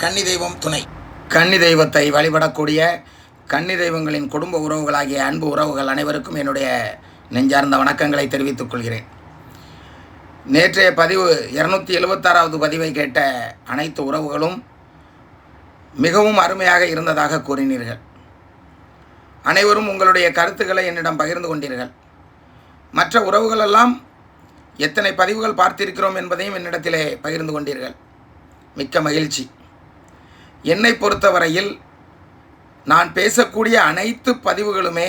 கன்னி தெய்வம் துணை. கன்னி தெய்வத்தை வழிபடக்கூடிய கன்னி தெய்வங்களின் குடும்ப உறவுகளாகிய அன்பு உறவுகள் அனைவருக்கும் என்னுடைய நெஞ்சார்ந்த வணக்கங்களை தெரிவித்துக் கொள்கிறேன். நேற்றைய பதிவு 276வது பதிவை கேட்ட அனைத்து உறவுகளும் மிகவும் அருமையாக இருந்ததாக கூறினீர்கள். அனைவரும் உங்களுடைய கருத்துக்களை என்னிடம் பகிர்ந்து கொண்டீர்கள். மற்ற உறவுகளெல்லாம் எத்தனை பதிவுகள் பார்த்திருக்கிறோம் என்பதையும் என்னிடத்திலே பகிர்ந்து கொண்டீர்கள். மிக்க மகிழ்ச்சி. என்னை பொறுத்தவரையில் நான் பேசக்கூடிய அனைத்து பதிவுகளுமே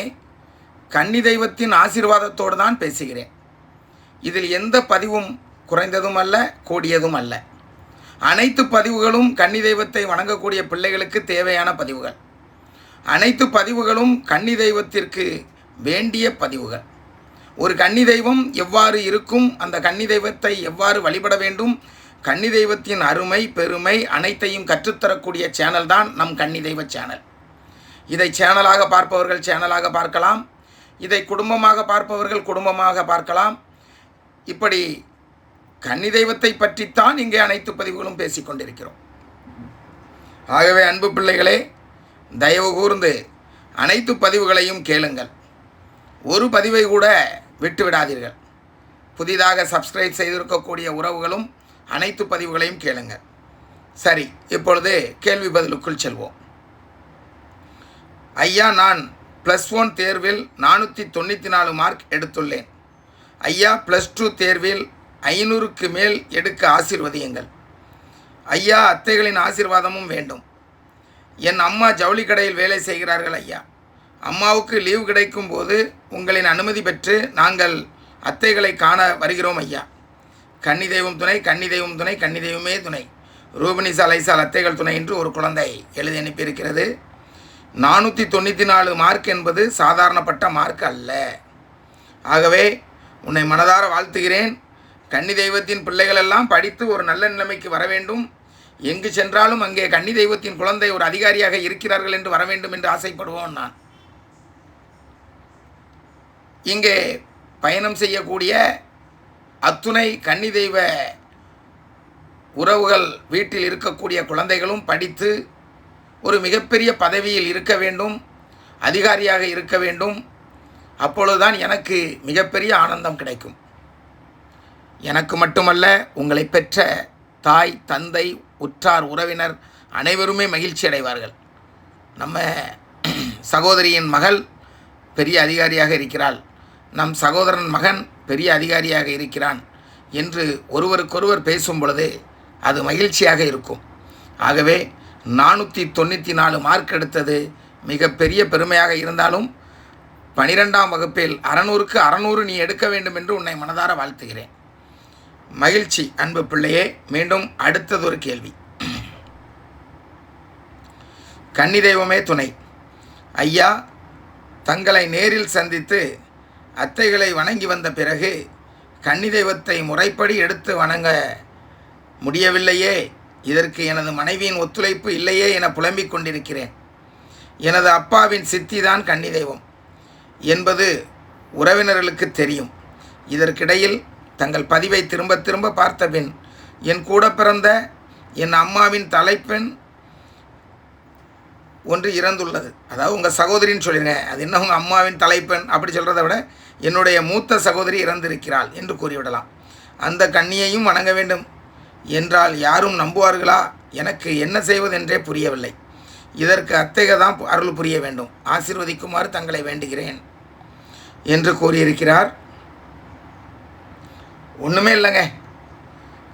கன்னி தெய்வத்தின் ஆசீர்வாதத்தோடு தான் பேசுகிறேன். இதில் எந்த பதிவும் குறைந்ததும் அல்ல, கூடியதும் அல்ல. அனைத்து பதிவுகளும் கன்னி தெய்வத்தை வணங்கக்கூடிய பிள்ளைகளுக்கு தேவையான பதிவுகள். அனைத்து பதிவுகளும் கன்னி தெய்வத்திற்கு வேண்டிய பதிவுகள். ஒரு கன்னி தெய்வம் எவ்வாறு இருக்கும், அந்த கன்னி தெய்வத்தை எவ்வாறு வழிபட வேண்டும், கன்னி தெய்வத்தின் அருமை பெருமை அனைத்தையும் கற்றுத்தரக்கூடிய சேனல் தான் நம் கன்னி தெய்வ சேனல். இதை சேனலாக பார்ப்பவர்கள் சேனலாக பார்க்கலாம், இதை குடும்பமாக பார்ப்பவர்கள் குடும்பமாக பார்க்கலாம். இப்படி கன்னி தெய்வத்தை பற்றித்தான் இங்கே அனைத்து பதிவுகளும் பேசிக்கொண்டிருக்கிறோம். ஆகவே அன்பு பிள்ளைகளே, தயவு கூர்ந்து அனைத்து பதிவுகளையும் கேளுங்கள். ஒரு பதிவை கூட விட்டுவிடாதீர்கள். புதிதாக சப்ஸ்கிரைப் செய்திருக்கக்கூடிய உறவுகளும் அனைத்து பதிவுகளையும் கேளுங்கள். சரி, இப்பொழுது கேள்வி பதிலுக்குள் செல்வோம். ஐயா, நான் +1 தேர்வில் 494 மார்க் எடுத்துள்ளேன். ஐயா, +2 தேர்வில் 500க்கு மேல் எடுக்க ஆசீர்வதியுங்கள். ஐயா, அத்தைகளின் ஆசீர்வாதமும் வேண்டும். என் அம்மா ஜவுளி கடையில் வேலை செய்கிறார்கள். ஐயா, அம்மாவுக்கு லீவு கிடைக்கும் போது உங்களின் அனுமதி பெற்று நாங்கள் அத்தைகளை காண வருகிறோம். ஐயா, கன்னி தெய்வம் துணை, கன்னி தெய்வம் துணை, கன்னி தெய்வமே துணை, ரூபினிசா லைசால் அத்தைகள் துணை என்று ஒரு குழந்தை எழுதி அனுப்பியிருக்கிறது. 494 மார்க் என்பது சாதாரணப்பட்ட மார்க் அல்ல. ஆகவே உன்னை மனதார வாழ்த்துகிறேன். கன்னி தெய்வத்தின் பிள்ளைகள் எல்லாம் படித்து ஒரு நல்ல நிலைமைக்கு வர வேண்டும். எங்கு சென்றாலும் அங்கே கன்னி தெய்வத்தின் குழந்தை ஒரு அதிகாரியாக இருக்கிறார்கள் என்று வர வேண்டும் என்று ஆசைப்படுவோம். நான் இங்கே பயணம் செய்யக்கூடிய அத்துணை கன்னி தெய்வ உறவுகள் வீட்டில் இருக்கக்கூடிய குழந்தைகளும் படித்து ஒரு மிகப்பெரிய பதவியில் இருக்க வேண்டும், அதிகாரியாக இருக்க வேண்டும். அப்பொழுதுதான் எனக்கு மிகப்பெரிய ஆனந்தம் கிடைக்கும். எனக்கு மட்டுமல்ல, உங்களை பெற்ற தாய் தந்தை உற்றார் உறவினர் அனைவருமே மகிழ்ச்சி அடைவார்கள். நம்ம சகோதரியின் மகள் பெரிய அதிகாரியாக இருக்கிறாள், நம் சகோதரன் மகன் பெரிய அதிகாரியாக இருக்கிறான் என்று ஒருவருக்கொருவர் பேசும் பொழுது அது மகிழ்ச்சியாக இருக்கும். ஆகவே 494 மார்க் எடுத்தது மிகப்பெரிய பெருமையாக இருந்தாலும் 12ஆம் வகுப்பில் 600க்கு 600 நீ எடுக்க வேண்டும் என்று உன்னை மனதார வாழ்த்துகிறேன். மகிழ்ச்சி அன்பு பிள்ளையே. மீண்டும் அடுத்ததொரு கேள்வி. கன்னி தெய்வமே துணை. ஐயா, தங்களை நேரில் சந்தித்து அத்தைகளை வணங்கி வந்த பிறகு கன்னி தெய்வத்தை முறைப்படி எடுத்து வணங்க முடியவில்லையே, இதற்கு எனது மனைவியின் ஒத்துழைப்பு இல்லையே என புலம்பிக் கொண்டிருக்கிறேன். எனது அப்பாவின் சித்தி தான் கன்னி தெய்வம் என்பது உறவினர்களுக்கு தெரியும். இதற்கிடையில் தங்கள் பதிவை திரும்ப திரும்ப பார்த்த பின் என் கூட பிறந்த என் அம்மாவின் தலைப்பெண் ஒன்று இறந்துள்ளது. அதாவது உங்கள் சகோதரின்னு சொல்லிடுங்க, அது என்ன உங்கள் அம்மாவின் தலைப்பெண் அப்படி சொல்கிறத விட என்னுடைய மூத்த சகோதரி இறந்திருக்கிறாள் என்று கூறிவிடலாம். அந்த கன்னியையும் வணங்க வேண்டும் என்றால் யாரும் நம்புவார்களா? எனக்கு என்ன செய்வதென்றே புரியவில்லை. இதற்கு அத்தைக தான் அருள் புரிய வேண்டும். ஆசீர்வதிக்குமாறு தங்களை வேண்டுகிறேன் என்று கூறியிருக்கிறார். ஒன்றுமே இல்லைங்க,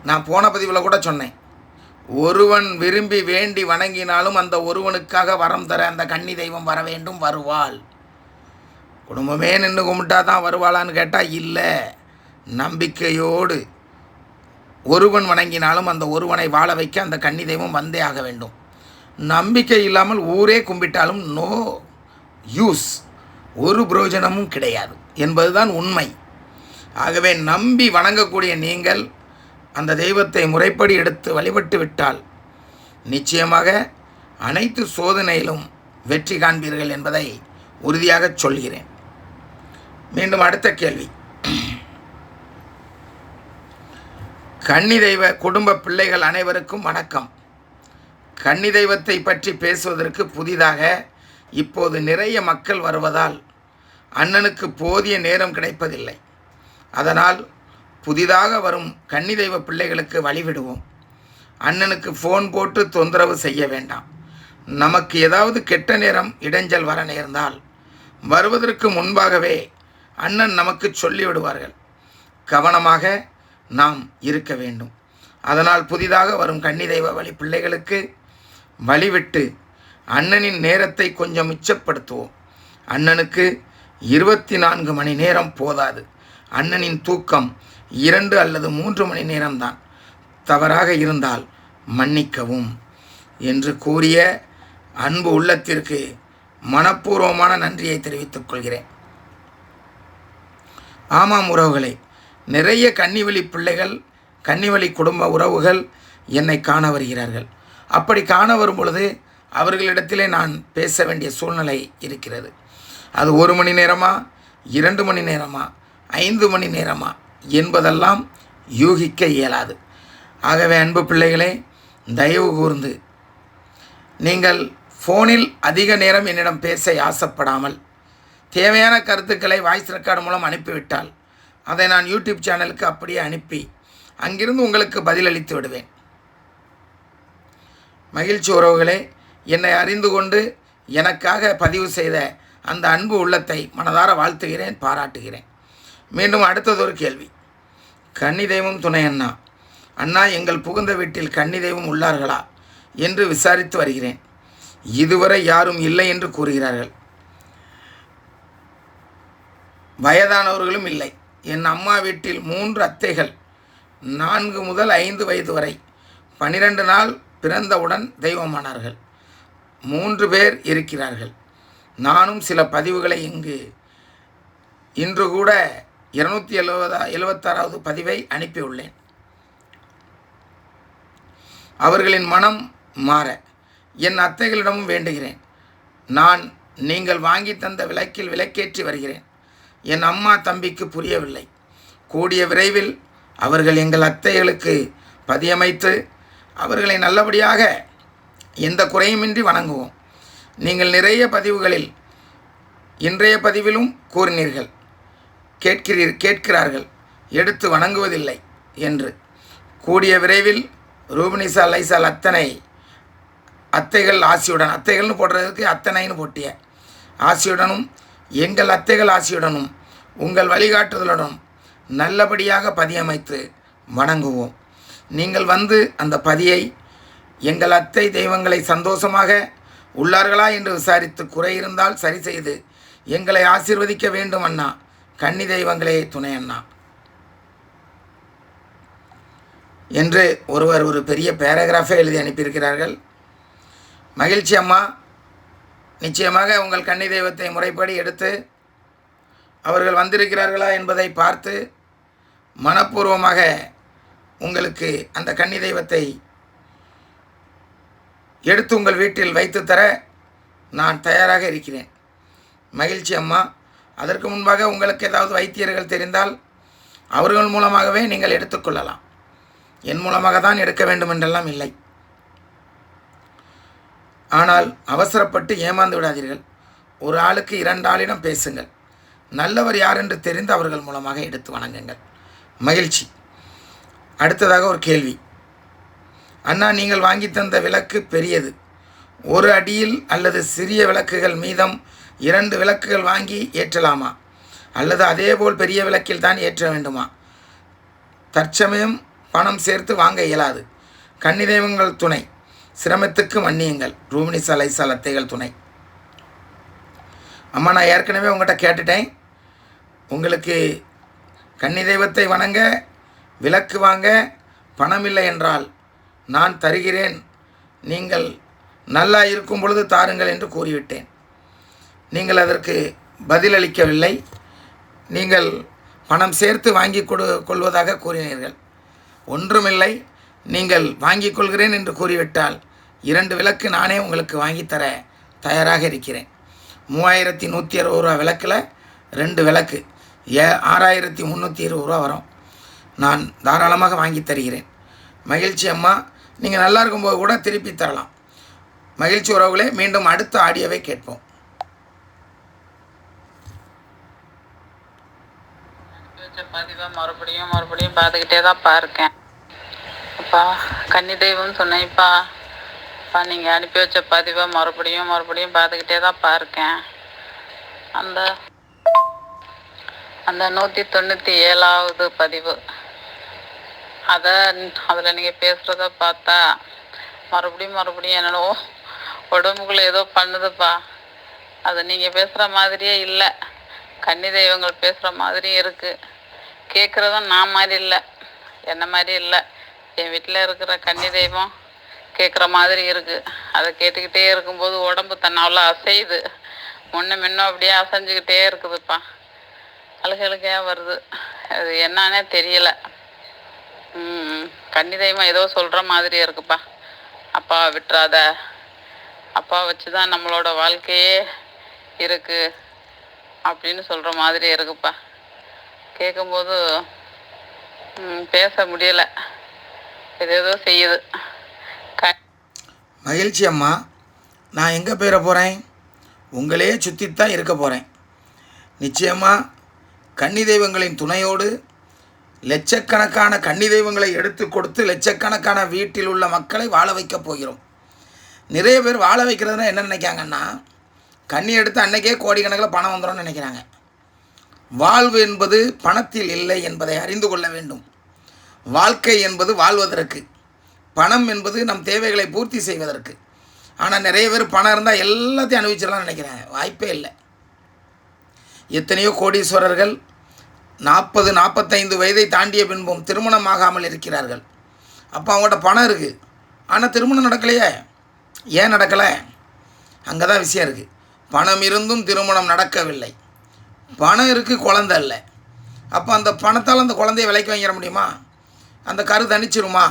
நான் போன பதிவில் கூட சொன்னேன், ஒருவன் விரும்பி வேண்டி வணங்கினாலும் அந்த ஒருவனுக்காக வரம் தர அந்த கன்னி தெய்வம் வர வேண்டும், வருவாள். குடும்பமே நின்று கும்பிட்டா தான் வருவாளான்னு கேட்டால் இல்லை. நம்பிக்கையோடு ஒருவன் வணங்கினாலும் அந்த ஒருவனை வாழ வைக்க அந்த கன்னி தெய்வம் வந்தே ஆக வேண்டும். நம்பிக்கை இல்லாமல் ஊரே கும்பிட்டாலும் நோ யூஸ், ஒரு பிரயோஜனமும் கிடையாது என்பதுதான் உண்மை. ஆகவே நம்பி வணங்கக்கூடிய நீங்கள் அந்த தெய்வத்தை முறைப்படி எடுத்து வழிபட்டு விட்டால் நிச்சயமாக அனைத்து சோதனையிலும் வெற்றி காண்பீர்கள் என்பதை உறுதியாக சொல்கிறேன். மீண்டும் அடுத்த கேள்வி. கன்னி தெய்வ குடும்ப பிள்ளைகள் அனைவருக்கும் வணக்கம். கன்னி தெய்வத்தை பற்றி பேசுவதற்கு புதிதாக இப்போது நிறைய மக்கள் வருவதால் அண்ணனுக்கு போதிய நேரம் கிடைப்பதில்லை. அதனால் புதிதாக வரும் கன்னி தெய்வ பிள்ளைகளுக்கு வழிவிடுவோம். அண்ணனுக்கு ஃபோன் போட்டு தொந்தரவு செய்ய வேண்டாம். நமக்கு ஏதாவது கெட்ட நேரம் இடைஞ்சல் வர நேர்ந்தால் வருவதற்கு முன்பாகவே அண்ணன் நமக்கு சொல்லிவிடுவார்கள். கவனமாக நாம் இருக்க வேண்டும். அதனால் புதிதாக வரும் கன்னி தெய்வ வழி பிள்ளைகளுக்கு வழிவிட்டு அண்ணனின் நேரத்தை கொஞ்சம் மிச்சப்படுத்துவோம். அண்ணனுக்கு 24 மணி நேரம் போதாது. அண்ணனின் தூக்கம் 2 அல்லது 3 மணி நேரம்தான். தவறாக இருந்தால் மன்னிக்கவும் என்று கூறிய அன்பு உள்ளத்திற்கு மனப்பூர்வமான நன்றியை தெரிவித்துக் கொள்கிறேன். ஆமாம் உறவுகளே, நிறைய கன்னிவழி பிள்ளைகள், கன்னிவழி குடும்ப உறவுகள் என்னை காண வருகிறார்கள். அப்படி காண வரும் பொழுது அவர்களிடத்திலே நான் பேச வேண்டிய சூழ்நிலை இருக்கிறது. அது 1 மணி நேரமா, 2 மணி நேரமா, 5 மணி நேரமா என்பதெல்லாம் யூகிக்க இயலாது. ஆகவே அன்பு பிள்ளைகளே, தயவு கூர்ந்து நீங்கள் ஃபோனில் அதிக நேரம் என்னிடம் பேச ஆசைப்படாமல் தேவையான கருத்துக்களை வாய்ஸ் ரெக்கார்டு மூலம் அனுப்பிவிட்டால் அதை நான் யூடியூப் சேனலுக்கு அப்படியே அனுப்பி அங்கிருந்து உங்களுக்கு பதிலளித்து விடுவேன். மகிழ்ச்சி உறவுகளே, என்னை அறிந்து கொண்டு எனக்காக பதிவு செய்த அந்த அன்பு உள்ளத்தை மனதார வாழ்த்துகிறேன், பாராட்டுகிறேன். மீண்டும் அடுத்ததொரு கேள்வி. கன்னி தெய்வம் துணை அண்ணா, அண்ணா எங்கள் புகுந்த வீட்டில் கன்னி தெய்வம் உள்ளார்களா என்று விசாரித்து வருகிறேன். இதுவரை யாரும் இல்லை என்று கூறுகிறார்கள். வயதானவர்களும் இல்லை. என் அம்மா வீட்டில் 3 அத்தைகள் 4 முதல் 5 வயது வரை 12 நாள் பிறந்தவுடன் தெய்வமானார்கள். 3 பேர் இருக்கிறார்கள். நானும் சில பதிவுகளை இன்று கூட 276வது பதிவை அனுப்பியுள்ளேன். அவர்களின் மனம் மாற என் அத்தைகளிடமும் வேண்டுகிறேன். நான் நீங்கள் வாங்கி தந்த விளக்கில் விளக்கேற்றி வருகிறேன். என் அம்மா தம்பிக்கு புரியவில்லை. கூடிய விரைவில் அவர்கள் எங்கள் அத்தைகளுக்கு பதியமைத்து அவர்களை நல்லபடியாக எந்த குறையுமின்றி வணங்குவோம். நீங்கள் நிறைய பதிவுகளில் இன்றைய பதிவிலும் கூறினீர்கள், கேட்கிறார்கள், எடுத்து வணங்குவதில்லை என்று. கூடிய விரைவில் ரூபினிசா லைசால் அத்தனை அத்தைகள் ஆசியுடன், அத்தைகள்னு போடுறதுக்கு அத்தனைன்னு போட்டிய ஆசியுடனும் எங்கள் அத்தைகள் ஆசியுடனும் உங்கள் வழிகாட்டுதலுடன் நல்லபடியாக பதியமைத்து வணங்குவோம். நீங்கள் வந்து அந்த பதியை எங்கள் அத்தை தெய்வங்களை சந்தோஷமாக உள்ளார்களா என்று விசாரித்து குறை இருந்தால் சரி செய்து எங்களை ஆசீர்வதிக்க வேண்டும் அண்ணா. கன்னி தெய்வங்களே துணை அண்ணா என்று ஒரு பெரிய பேராகிராஃபை எழுதி அனுப்பியிருக்கிறார்கள். மகிழ்ச்சி அம்மா. நிச்சயமாக உங்கள் கன்னி தெய்வத்தை முறைப்படி எடுத்து அவர்கள் வந்திருக்கிறார்களா என்பதை பார்த்து மனப்பூர்வமாக உங்களுக்கு அந்த கன்னி தெய்வத்தை எடுத்து உங்கள் வீட்டில் வைத்து தர நான் தயாராக இருக்கிறேன். மகிழ்ச்சி அம்மா. அதற்கு முன்பாக உங்களுக்கு ஏதாவது வைத்தியர்கள் தெரிந்தால் அவர்கள் மூலமாகவே நீங்கள் எடுத்துக்கொள்ளலாம். என் மூலமாக தான் எடுக்க வேண்டும் என்றெல்லாம் இல்லை. ஆனால் அவசரப்பட்டு ஏமாந்து விடாதீர்கள். ஒரு ஆளுக்கு 2 ஆளிடம் பேசுங்கள். நல்லவர் யார் என்று தெரிந்து அவர்கள் மூலமாக எடுத்து வணங்குங்கள். மகிழ்ச்சி. அடுத்ததாக ஒரு கேள்வி. அண்ணா, நீங்கள் வாங்கி தந்த விளக்கு பெரியது. 1 அடியில் அல்லது சிறிய விளக்குகள் மீதம் 2 விளக்குகள் வாங்கி ஏற்றலாமா, அல்லது அதேபோல் பெரிய விளக்கில் தான் ஏற்ற வேண்டுமா? தற்சமயம் பணம் சேர்த்து வாங்க இயலாது. கன்னி தெய்வங்கள் துணை, சிரமத்துக்கு மன்னியுங்கள். ரூபினிசா லைசால் அத்தைகள் துணை. அம்மா, நான் ஏற்கனவே உங்கள்கிட்ட கேட்டுட்டேன். உங்களுக்கு கன்னி தெய்வத்தை வணங்க, விளக்கு வாங்க பணம் இல்லை என்றால் நான் தருகிறேன், நீங்கள் நல்லா இருக்கும் பொழுது தாருங்கள் என்று கூறிவிட்டேன். நீங்கள் அதற்கு பதிலளிக்கவில்லை. நீங்கள் பணம் சேர்த்து வாங்கி கொள்வதாக கூறினீர்கள். ஒன்றுமில்லை, நீங்கள் வாங்கி கொள்கிறேன் என்று கூறிவிட்டால் 2 விளக்கு நானே உங்களுக்கு வாங்கித்தர தயாராக இருக்கிறேன். 3160 ரூபா விளக்கில் 2 விளக்கு 6320 ரூபா வரும். நான் தாராளமாக வாங்கி தருகிறேன். மகிழ்ச்சி அம்மா. நீங்கள் நல்லா இருக்கும்போது கூட திருப்பி தரலாம். மகிழ்ச்சி உறவுகளே, மீண்டும் அடுத்த ஆடியோவை கேட்போம். பதிவை மறுபடியும் பார்த்துக்கிட்டே தான்ப்பா இருக்கேன். அப்பா கன்னி தெய்வம் சொன்னேன்ப்பா. நீங்கள் அனுப்பி வச்ச பதிவை மறுபடியும் பார்த்துக்கிட்டே தான்ப்பா இருக்கேன். அந்த அந்த 197வது பதிவு, அதில் நீங்கள் பேசுகிறத பார்த்தா மறுபடியும் என்னோ உடம்புக்குள்ளே ஏதோ பண்ணுதுப்பா. அது நீங்கள் பேசுகிற மாதிரியே இல்லை, கன்னி தெய்வங்கள் பேசுகிற மாதிரியும் இருக்குது. கேட்குறதும் நான் மாதிரி இல்லை, என்ன மாதிரி இல்லை. என் வீட்டில் இருக்கிற கன்னி தெய்வம் கேட்குற மாதிரி இருக்குது. அதை கேட்டுக்கிட்டே இருக்கும்போது உடம்பு தன்னால அசையுது, முன்னும் அப்படியே அசைஞ்சுக்கிட்டே இருக்குதுப்பா. அழுகையாக வருது, அது என்னன்னே தெரியல. கன்னி தெய்வம் ஏதோ சொல்கிற மாதிரி இருக்குப்பா. அப்பா விட்டுறாத, அப்பா வச்சு தான் நம்மளோட வாழ்க்கையே இருக்குது அப்படின்னு சொல்கிற மாதிரி இருக்குப்பா. கேட்கும்போது பேச முடியல, ஏதோ செய்யுது. மகிழ்ச்சி அம்மா, நான் எங்கே போயிட போகிறேன்? உங்களையே சுற்றித்தான் இருக்க போகிறேன். நிச்சயமாக கன்னி தெய்வங்களின் துணையோடு லட்சக்கணக்கான கன்னி தெய்வங்களை எடுத்து கொடுத்து லட்சக்கணக்கான வீட்டில் உள்ள மக்களை வாழ வைக்கப் போகிறோம். நிறைய பேர் வாழ வைக்கிறதுனா என்ன நினைக்காங்கன்னா, கன்னி எடுத்து அன்னைக்கே கோடிக்கணக்கில் பணம் வந்துடும்னு நினைக்கிறாங்க. வாழ்வு என்பது பணத்தில் இல்லை என்பதை அறிந்து கொள்ள வேண்டும். வாழ்க்கை என்பது வாழ்வதற்கு, பணம் என்பது நம் தேவைகளை பூர்த்தி செய்வதற்கு. ஆனால் நிறைய பேர் பணம் இருந்தால் எல்லாத்தையும் அனுபவிச்சிடலாம் நினைக்கிறாங்க. வாய்ப்பே இல்லை. எத்தனையோ கோடீஸ்வரர்கள் 40-45 வயதை தாண்டிய பின்பும் திருமணம் ஆகாமல் இருக்கிறார்கள். அப்போ அவங்கள்ட்ட பணம் இருக்குது, ஆனால் திருமணம் நடக்கலையே. ஏன் நடக்கலை? அங்கே தான் விஷயம் இருக்குது. பணம் இருந்தும் திருமணம் நடக்கவில்லை. பணம் இருக்குது, குழந்தை இல்லை. அப்போ அந்த பணத்தால் அந்த குழந்தைய விலைக்கு வாங்கிட முடியுமா? அந்த கரு தணிச்சிருமா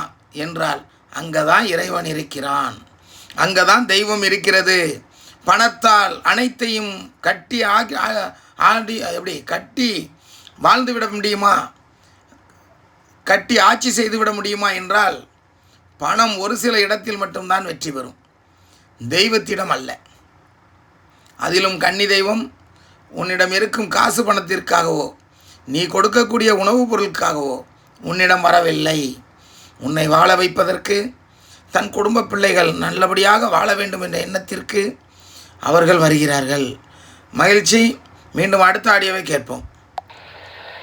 என்றால் அங்கே தான் இறைவன் இருக்கிறான், அங்கே தான் தெய்வம் இருக்கிறது. பணத்தால் அனைத்தையும் கட்டி ஆடி எப்படி கட்டி வாழ்ந்து விட முடியுமா? கட்டி ஆட்சி செய்து விட முடியுமா என்றால் பணம் ஒரு சில இடத்தில் மட்டும்தான் வெற்றி பெறும், தெய்வத்திடம் அல்ல. அதிலும் கன்னி தெய்வம் உன்னிடம் இருக்கும் காசு பணத்திற்காகவோ நீ கொடுக்கக்கூடிய உணவுப் பொருளுக்காகவோ உன்னிடம் வரவில்லை. உன்னை வாழ வைப்பதற்கு, தன் குடும்ப பிள்ளைகள் நல்லபடியாக வாழ வேண்டும் என்ற எண்ணத்திற்கு அவர்கள் வருகிறார்கள். மகிழ்ச்சி, மீண்டும் அடுத்த ஆடியோவை கேட்போம்.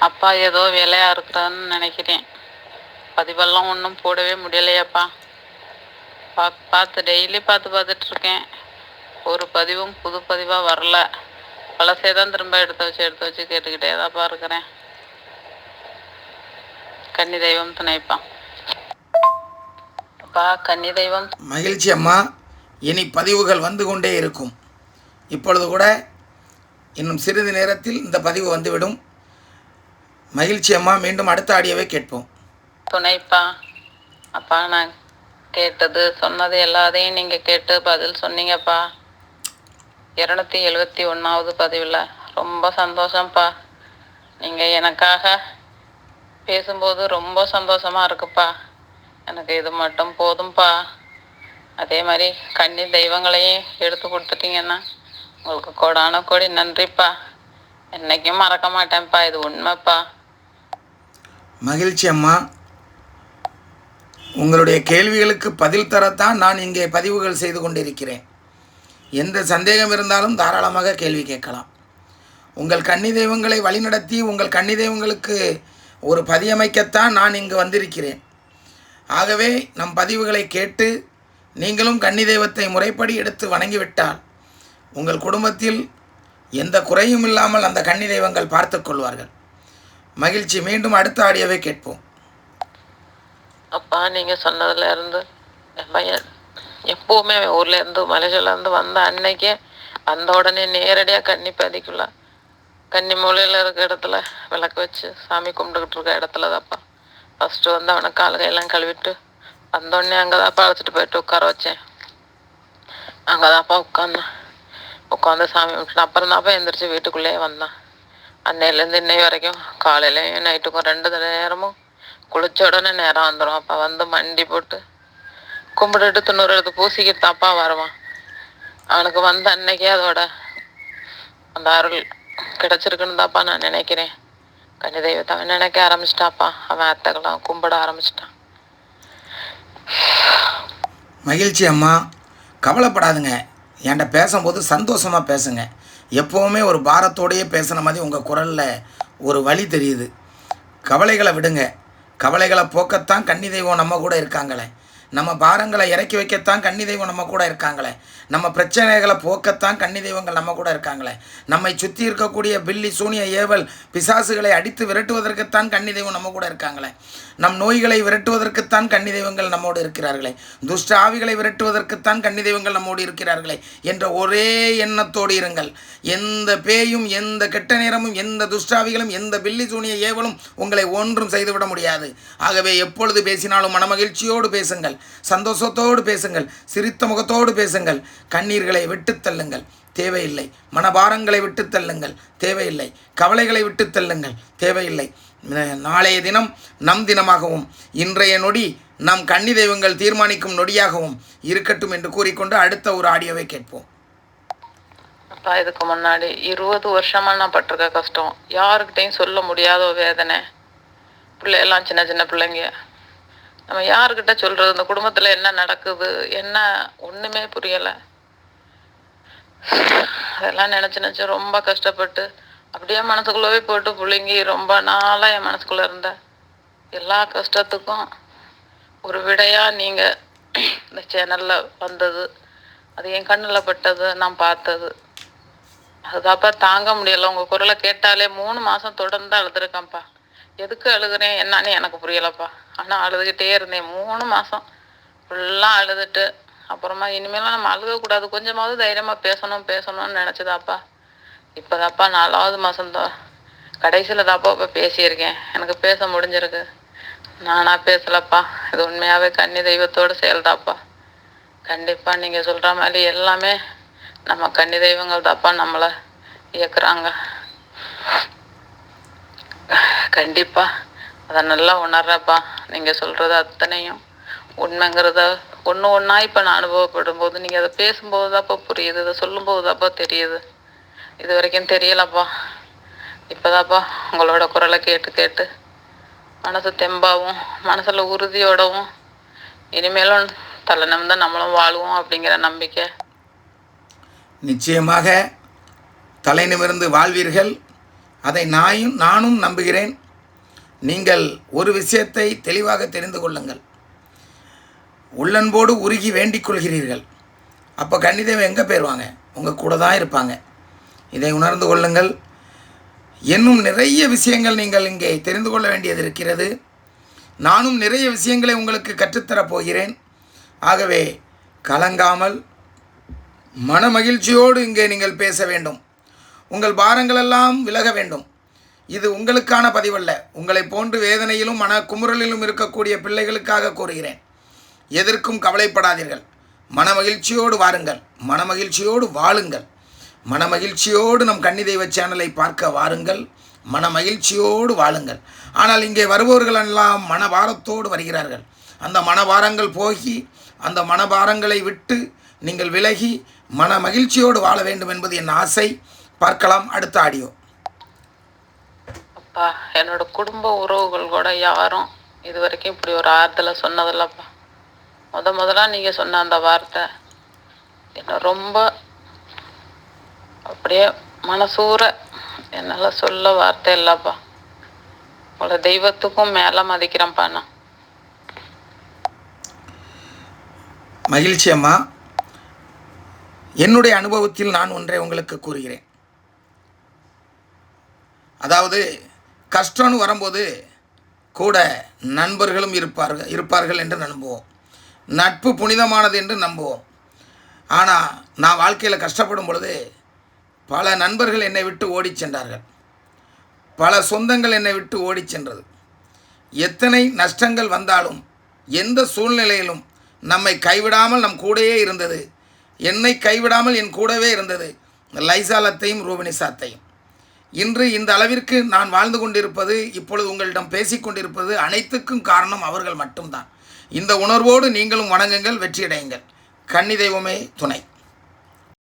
அப்பா ஏதோ வேலையாக இருக்கிறான்னு நினைக்கிறேன். பதிவெல்லாம் ஒன்றும் போடவே முடியலையாப்பா. டெய்லி பார்த்துட்ருக்கேன். ஒரு பதிவும் புது பதிவாக வரல. பழசே தான் திரும்ப எடுத்து வச்சு கேட்டுக்கிட்டே தான்ப்பா இருக்கிறேன். கன்னி தெய்வம் துணைப்பா. அப்பா கன்னி தெய்வம். மகிழ்ச்சி அம்மா, இனி பதிவுகள் வந்து கொண்டே இருக்கும். இப்பொழுது கூட இன்னும் சிறிது நேரத்தில் இந்த பதிவு வந்துவிடும். மகிழ்ச்சி அம்மா, மீண்டும் அடுத்த ஆடியோவை கேட்போம். துணைப்பா. அப்பா நான் கேட்டது சொன்னது எல்லாத்தையும் நீங்கள் கேட்டு பதில் சொன்னீங்கப்பா. 271வது பதிவில் ரொம்ப சந்தோஷம்ப்பா. நீங்கள் எனக்காக பேசும்போது ரொம்ப சந்தோஷமாக இருக்குப்பா. எனக்கு இது மட்டும் போதும்ப்பா. அதே மாதிரி கன்னி தெய்வங்களையும் எடுத்து கொடுத்துட்டீங்கன்னா உங்களுக்கு கோடான கோடி நன்றிப்பா. என்றைக்கும் மறக்க மாட்டேன்ப்பா, இது உண்மைப்பா. மகிழ்ச்சி அம்மா, உங்களுடைய கேள்விகளுக்கு பதில் தரத்தான் நான் இங்கே பதிவுகள் செய்து கொண்டிருக்கிறேன். எந்த சந்தேகம் இருந்தாலும் தாராளமாக கேள்வி கேட்கலாம். உங்கள் கன்னி தெய்வங்களை வழிநடத்தி உங்கள் கன்னி தெய்வங்களுக்கு ஒரு பதியமைக்கத்தான் நான் இங்கு வந்திருக்கிறேன். ஆகவே நம் பதிவுகளை கேட்டு நீங்களும் கன்னி தெய்வத்தை முறைப்படி எடுத்து வணங்கிவிட்டால் உங்கள் குடும்பத்தில் எந்த குறையும் இல்லாமல் அந்த கன்னி தெய்வங்கள் பார்த்து கொள்வார்கள். மகிழ்ச்சி, மீண்டும் அடுத்த ஆடியோவை கேட்போம். அப்பா நீங்கள் சொன்னதுல இருந்து என் பையன் எப்போவுமே ஊர்லேருந்து மலேசியாவிலேருந்து வந்த அன்னைக்கே வந்த உடனே நேரடியாக கன்னி பதிக்குள்ள கன்னி மூலையில் இருக்க இடத்துல விளக்கு வச்சு சாமி கும்பிட்டுக்கிட்டு இருக்க இடத்துல தான்ப்பா ஃபஸ்ட்டு வந்து அவனை கால் கையெல்லாம் கழுவிட்டு வந்தோடனே அங்கே தான்ப்பா அழைச்சிட்டு போயிட்டு உட்கார வச்சேன். அங்கே தான்ப்பா உட்காந்து சாமி விட்டுட்டு அப்புறம் தான்ப்பா எழுந்திரிச்சு வீட்டுக்குள்ளேயே வந்தான். அன்னையிலேருந்து இன்னை வரைக்கும் காலையிலையும் நைட்டுக்கும் 2 நேரமும் குளிச்ச உடனே நேரம் வந்துடும். அப்போ வந்து மண்டி போட்டு கும்பிட்டுட்டு 90 எடுத்து பூசிக்கிட்டு தாப்பா வருவான். அவனுக்கு வந்த அன்னைக்கே அதோட அந்த அருள் கிடைச்சிருக்குன்னு தான்ப்பா நான் நினைக்கிறேன். கன்னி தெய்வத்தை அவன் நினைக்க ஆரம்பிச்சிட்டாப்பா. அவன் அத்தைகளாம் கும்பிட ஆரம்பிச்சிட்டான். மகிழ்ச்சி அம்மா, கவலைப்படாதுங்க. என்கிட்ட பேசும்போது சந்தோஷமாக பேசுங்க. எப்போவுமே ஒரு பாரத்தோடையே பேசுன மாதிரி உங்கள் குரலில் ஒரு வழி தெரியுது. கவலைகளை விடுங்க. கவலைகளை போக்கத்தான் கன்னி தெய்வம் நம்ம கூட இருக்காங்களே. நம்ம பாரங்களை இறக்கி வைக்கத்தான் கன்னி தெய்வம் நம்ம கூட இருக்காங்களே. நம்ம பிரச்சனைகளை போக்கத்தான் கன்னி தெய்வங்கள் நம்ம கூட இருக்காங்களே. நம்மை சுற்றி இருக்கக்கூடிய பில்லி சூனிய ஏவல் பிசாசுகளை அடித்து விரட்டுவதற்குத்தான் கன்னி தெய்வம் நம்ம கூட இருக்காங்களே. நம் நோய்களை விரட்டுவதற்குத்தான் கன்னி தெய்வங்கள் நம்மோடு இருக்கிறார்களே. துஷ்ட ஆவிகளை விரட்டுவதற்குத்தான் கன்னி தெய்வங்கள் நம்மோடு இருக்கிறார்களே என்ற ஒரே எண்ணத்தோடு இருங்கள். எந்த பேயும், எந்த கெட்ட நேரமும், எந்த துஷ்டாவிகளும், எந்த பில்லி சூனிய ஏவலும் உங்களை ஒன்றும் செய்துவிட முடியாது. ஆகவே எப்பொழுது பேசினாலும் மனமகிழ்ச்சியோடு பேசுங்கள், சந்தோஷத்தோடு பேசுங்கள், சிரித்த முகத்தோடு பேசுங்கள். கண்ணீர்களை விட்டு தள்ளுங்கள், தேவையில்லை. மனபாரங்களை விட்டு தள்ளுங்கள், தேவையில்லை. கவலைகளை விட்டு தள்ளுங்கள், தேவையில்லை. நாளைய தினம் நம் தினமாகவும் இன்றைய நொடி நம் கன்னி தெய்வங்கள் தீர்மானிக்கும் நொடியாகவும் இருக்கட்டும் என்று கூறிக்கொண்டு அடுத்த ஒரு ஆடியோவை கேட்போம். அப்பா, இதுக்கு முன்னாடி 20 வருஷமா நான் பட்டிருக்க கஷ்டம் யாருக்கிட்டையும் சொல்ல முடியாத வேதனை. பிள்ளையெல்லாம் சின்ன சின்ன பிள்ளைங்க. நம்ம யாருக்கிட்ட சொல்றது? இந்த குடும்பத்துல என்ன நடக்குது, என்ன ஒண்ணுமே புரியல. அதெல்லாம் நினைச்சு ரொம்ப கஷ்டப்பட்டு அப்படியே மனசுக்குள்ளவே போட்டு புழுங்கி ரொம்ப நாளா என் மனசுக்குள்ள இருந்த எல்லா கஷ்டத்துக்கும் ஒரு விடையா நீங்க இந்த சேனல்ல வந்தது, அது என் கண்ணில் பட்டது, நான் பார்த்தது. அதுதாப்பா தாங்க முடியல. உங்க குரலை கேட்டாலே 3 மாசம் தொடர்ந்து அழுதுருக்கேன்ப்பா. எதுக்கு அழுகுறேன் என்னன்னு எனக்கு புரியலப்பா. ஆனா அழுதுகிட்டே இருந்தேன் 3 மாசம் ஃபுல்லாக அழுதுட்டு. அப்புறமா இனிமேலாம் நம்ம அழுகக்கூடாது, கொஞ்சமாவது தைரியமா பேசணும்னு நினைச்சதாப்பா. இப்போதாப்பா 4வது மாசம்தான், கடைசியில் தாப்பா இப்போ பேசியிருக்கேன். எனக்கு பேச முடிஞ்சிருக்கு. நானா பேசலப்பா. இது உண்மையாவே கன்னி தெய்வத்தோட செயல்தாப்பா. கண்டிப்பா நீங்க சொல்ற மாதிரி எல்லாமே நம்ம கன்னி தெய்வங்கள் தாப்பா நம்மளை இயக்குறாங்க. கண்டிப்பா அதை நல்லா உணர்றப்பா. நீங்க சொல்றது அத்தனையும் உண்மைங்கிறத ஒண்ணா இப்ப நான் அனுபவப்படும் போது, நீங்க அதை பேசும்போது தாப்பா புரியுது, இதை சொல்லும் போது தாப்பா தெரியுது. இது வரைக்கும் தெரியலப்பா. இப்பதாப்பா உங்களோட குரலை கேட்டு மனசு தெம்பாவும் மனசுல உறுதியோடவும் இனிமேலும் தலை நிமிர்ந்து நம்மளும் வாழுவோம் அப்படிங்கிற நம்பிக்கை. நிச்சயமாக தலை நிமிர்ந்து வாழ்வீர்கள். அதை நானும் நம்புகிறேன். நீங்கள் ஒரு விஷயத்தை தெளிவாக தெரிந்து கொள்ளுங்கள். உள்ளன்போடு உருகி வேண்டிக் கொள்கிறீர்கள். அப்போ கன்னிதேவன் எங்கே போயிடுவாங்க? உங்கள் கூட தான் இருப்பாங்க. இதை உணர்ந்து கொள்ளுங்கள். இன்னும் நிறைய விஷயங்கள் நீங்கள் இங்கே தெரிந்து கொள்ள வேண்டியது இருக்கிறது. நானும் நிறைய விஷயங்களை உங்களுக்கு கற்றுத்தரப் போகிறேன். ஆகவே கலங்காமல் மனமகிழ்ச்சியோடு இங்கே நீங்கள் பேச வேண்டும். உங்கள் பாரங்களெல்லாம் விலக வேண்டும். இது உங்களுக்கான பதிவல்ல. உங்களை போன்று வேதனையிலும் மன குமுறலிலும் இருக்கக்கூடிய பிள்ளைகளுக்காக கூறுகிறேன். எதற்கும் கவலைப்படாதீர்கள். மனமகிழ்ச்சியோடு வாருங்கள், மனமகிழ்ச்சியோடு வாழுங்கள். மனமகிழ்ச்சியோடு நம் கன்னி தெய்வ சேனலை பார்க்க வாருங்கள். மனமகிழ்ச்சியோடு வாழுங்கள். ஆனால் இங்கே வருபவர்கள் எல்லாம் மனபாரத்தோடு வருகிறார்கள். அந்த மனபாரங்கள் போகி அந்த மனபாரங்களை விட்டு நீங்கள் விலகி மன மகிழ்ச்சியோடு வாழ வேண்டும் என்பது என் ஆசை. பார்க்கலாம் அடுத்த ஆடியோ. அப்பா, என்னோட குடும்ப உறவுகள் கூட யாரும் இது வரைக்கும் இப்படி ஒரு ஆறுதலை சொன்னதில்லப்பா. முதல்ல நீங்க சொன்ன அந்த வார்த்தை என்ன ரொம்ப அப்படியே மனசூற என்னால் சொல்ல வார்த்தை இல்லைப்பா. உங்களை தெய்வத்துக்கும் மேலே மதிக்கிறேன்ப்பா நான். மகிழ்ச்சி அம்மா. என்னுடைய அனுபவத்தில் நான் ஒன்றை உங்களுக்கு கூறுகிறேன். அதாவது கஷ்டம்னு வரும்போது கூட நண்பர்களும் இருப்பார்கள் என்று நம்புவோம். நட்பு புனிதமானது என்று நம்புவோம். ஆனால் நான் வாழ்க்கையில் கஷ்டப்படும் பொழுது பல நண்பர்கள் என்னை விட்டு ஓடி சென்றார்கள். பல சொந்தங்கள் என்னை விட்டு ஓடி சென்றது. எத்தனை நஷ்டங்கள் வந்தாலும் எந்த சூழ்நிலையிலும் நம்மை கைவிடாமல் நம் கூடவே இருந்தது. என்னை கைவிடாமல் என் கூடவே இருந்தது லைசாலத்தையும் ரூபினிசாத்தையும். இன்று இந்த அளவிற்கு நான் வாழ்ந்து கொண்டிருப்பது, இப்பொழுது உங்களிடம் பேசிக்கொண்டிருப்பது அனைத்துக்கும் காரணம் அவர்கள் மட்டும்தான். இந்த உணர்வோடு நீங்களும் வணங்குங்கள், வெற்றியடையுங்கள். கன்னி தெய்வமே துணை.